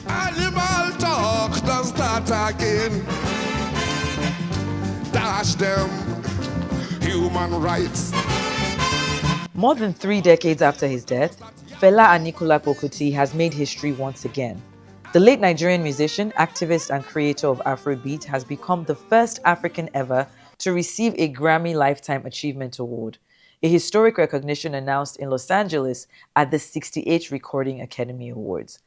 Animal talk does that again. Dash them human rights. More than 3 decades after his death, Fela Anikulapo Kuti has made history once again. The late Nigerian musician, activist, and creator of Afrobeat has become the first African ever to receive a Grammy Lifetime Achievement Award, a historic recognition announced in Los Angeles at the 68th Recording Academy Awards.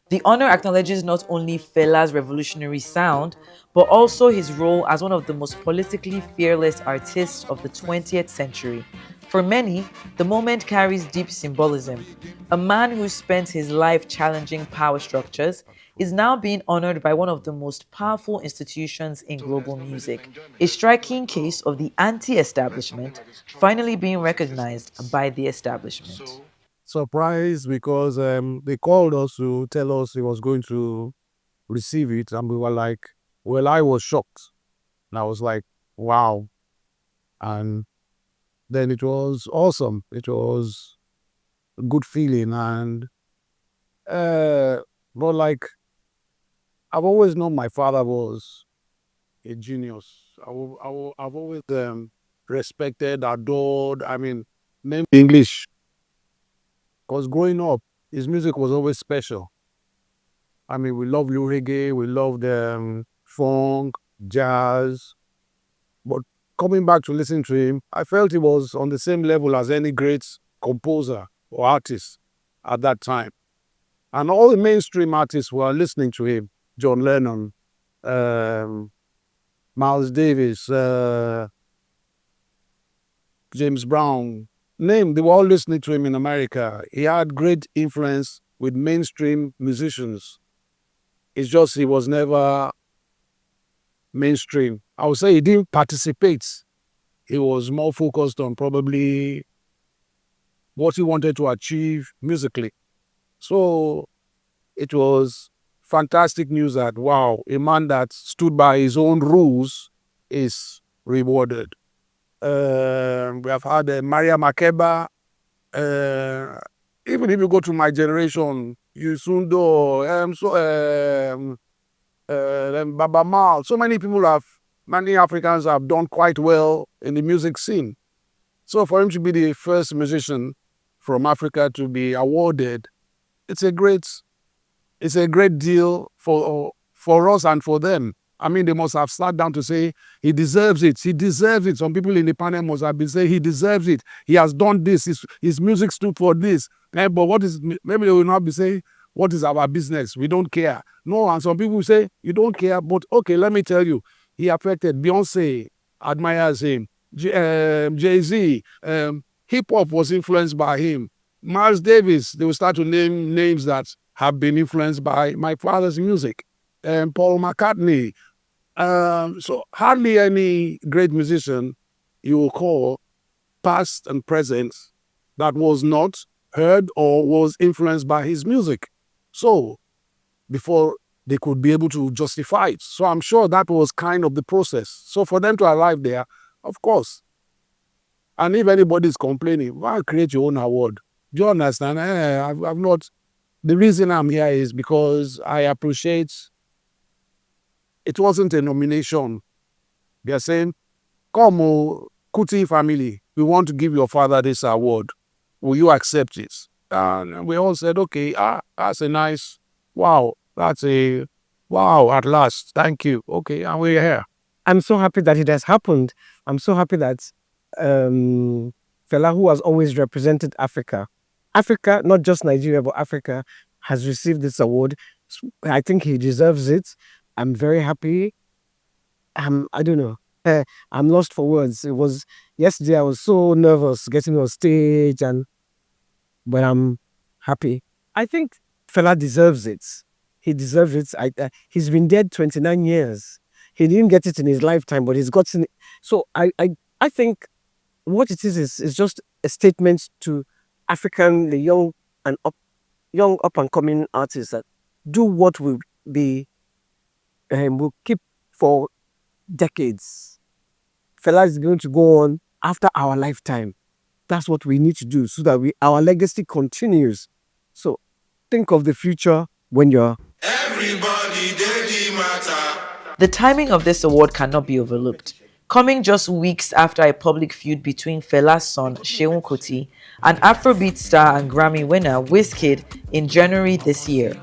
The honor acknowledges not only Fela's revolutionary sound, but also his role as one of the most politically fearless artists of the 20th century. For many, the moment carries deep symbolism. A man who spent his life challenging power structures is now being honored by one of the most powerful institutions in global music, a striking case of the anti-establishment finally being recognized by the establishment. Surprised because they called us to tell us he was going to receive it, and we were like, well, I was shocked. And I was like, wow. And then it was awesome. It was a good feeling. And, but like, I've always known my father was a genius. I've always respected, adored, I mean, named English. Because growing up, his music was always special. I mean, we loved reggae, we loved funk, jazz. But coming back to listen to him, I felt he was on the same level as any great composer or artist at that time. And all the mainstream artists were listening to him. John Lennon, Miles Davis, James Brown, they were all listening to him in America. He had great influence with mainstream musicians. It's just he was never mainstream. I would say he didn't participate. He was more focused on probably what he wanted to achieve musically. So it was fantastic news that, wow, a man that stood by his own rules is rewarded. We have had Maria Makeba. Even if you go to my generation, Yusundo, Baba Mal, so many Africans have done quite well in the music scene. So for him to be the first musician from Africa to be awarded, it's a great deal for us and for them. I mean, they must have sat down to say, he deserves it. He deserves it. Some people in the panel must have been saying, he deserves it. He has done this. His music stood for this. But maybe they will not be saying, what is our business? We don't care. No, and some people say, you don't care, but okay, let me tell you, he affected Beyonce, admires him. Jay-Z, hip-hop was influenced by him. Miles Davis, they will start to name names that have been influenced by my father's music. Paul McCartney. So hardly any great musician you will call past and present that was not heard or was influenced by his music. So before they could be able to justify it. So I'm sure that was kind of the process. So for them to arrive there, of course. And if anybody is complaining, why create your own award? Do you understand? I've not. The reason I'm here is because I appreciate it wasn't a nomination. They are saying, come, Kuti family, we want to give your father this award. Will you accept it? And we all said, okay, that's a nice, wow, wow, at last, thank you. Okay, and we're here. I'm so happy that it has happened. I'm so happy that Fela, who has always represented Africa, not just Nigeria, but Africa, has received this award. I think he deserves it. I'm very happy. I don't know. I'm lost for words. It was yesterday. I was so nervous getting on stage, but I'm happy. I think Fela deserves it. He deserves it. He's been dead 29 years. He didn't get it in his lifetime, but he's gotten it. So I think what it is just a statement to the young up and coming artists that do what will keep for decades. Fela is going to go on after our lifetime. That's what we need to do so that our legacy continues. So think of the future when you're Everybody did matter. The timing of this award cannot be overlooked, coming just weeks after a public feud between Fela's son, Kuti, and Afrobeat star and Grammy winner, Wizkid, in January this year.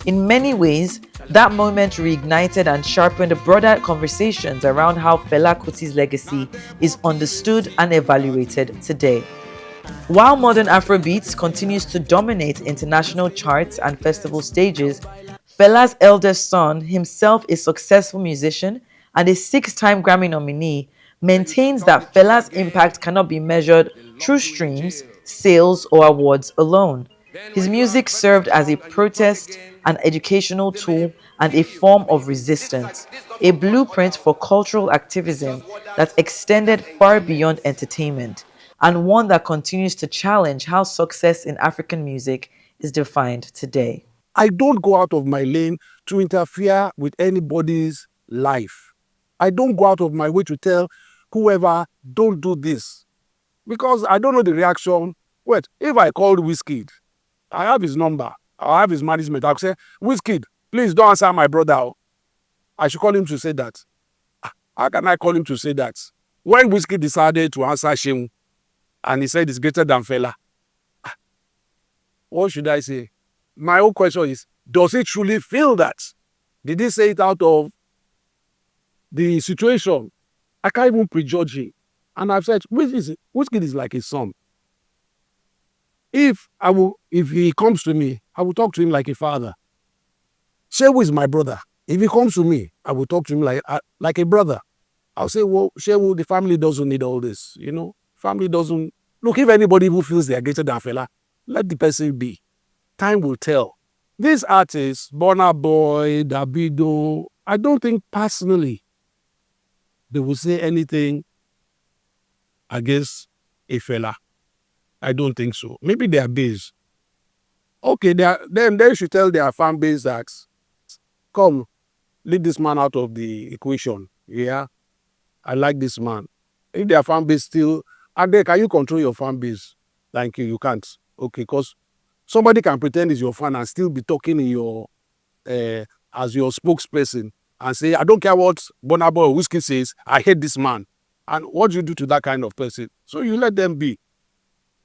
In many ways, that moment reignited and sharpened broader conversations around how Fela Kuti's legacy is understood and evaluated today. While modern Afrobeats continues to dominate international charts and festival stages, Fela's eldest son, himself a successful musician and a 6-time Grammy nominee, maintains that Fela's impact cannot be measured through streams, sales, or awards alone. His music served as a protest, an educational tool, and a form of resistance, a blueprint for cultural activism that extended far beyond entertainment, and one that continues to challenge how success in African music is defined today. I don't go out of my lane to interfere with anybody's life. I don't go out of my way to tell whoever, don't do this. Because I don't know the reaction. Wait, if I called Wizkid, I have his number, I have his management, I'll say, Wizkid, please don't answer my brother. I should call him to say that. How can I call him to say that? When Wizkid decided to answer Shehu, and he said it's greater than Fela, what should I say? My own question is, does he truly feel that? Did he say it out of the situation? I can't even prejudge him. And I've said, Wizkid is like his son. If he comes to me, I will talk to him like a father. Shehu is my brother. If he comes to me, I will talk to him like a brother. I'll say, well, Shehu, the family doesn't need all this, Family doesn't... Look, if anybody who feels they are greater than Fela, let the person be. Time will tell. These artists, Burna Boy, Davido, I don't think personally they will say anything against a Fela. I don't think so. Maybe their base. Okay, then they should tell their fan base that, come, leave this man out of the equation. Yeah, I like this man. If their fan base still... And then, can you control your fan base? Thank you, you can't. Okay, because somebody can pretend he's your fan and still be talking in your as your spokesperson and say, I don't care what Burna Boy or Wizkid says, I hate this man. And what do you do to that kind of person? So you let them be.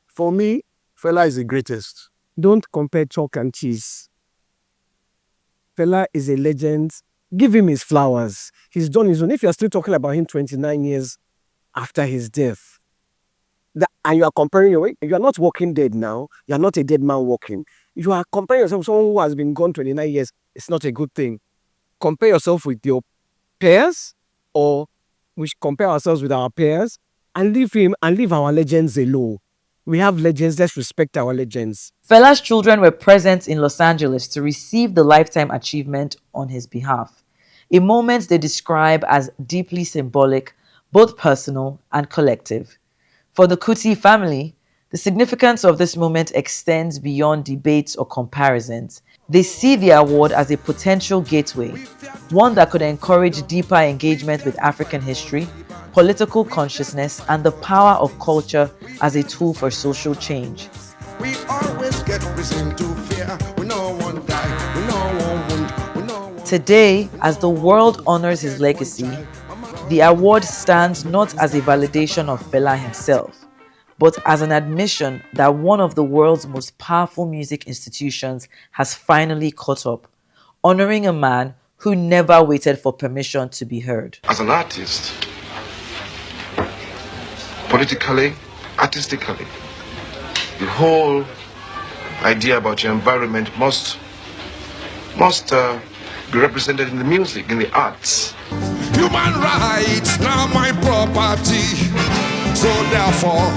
For me, Fela is the greatest. Don't compare chalk and cheese. Fela is a legend. Give him his flowers. He's done his own. If you're still talking about him 29 years after his death, and you are comparing you are not walking dead now. You are not a dead man walking. You are comparing yourself with someone who has been gone 29 years. It's not a good thing. Compare yourself with your peers, or we should compare ourselves with our peers and leave our legends alone. We have legends. Let's respect our legends. Fela's children were present in Los Angeles to receive the Lifetime Achievement on his behalf, a moment they describe as deeply symbolic, both personal and collective. For the Kuti family, the significance of this moment extends beyond debates or comparisons. They see the award as a potential gateway, one that could encourage deeper engagement with African history, political consciousness, and the power of culture as a tool for social change. We always get reason to fear. We no one die. We no one wound. We no one... Today, as the world honors his legacy, the award stands not as a validation of Fela himself, but as an admission that one of the world's most powerful music institutions has finally caught up, honoring a man who never waited for permission to be heard. As an artist, politically, artistically, the whole idea about your environment must be represented in the music, in the arts. Human rights, now my property. So therefore,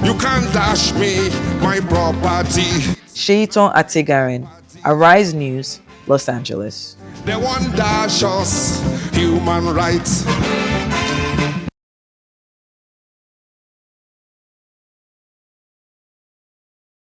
you can't dash me my property. Shaitan Ategarin, Arise News, Los Angeles. They want dash us human rights.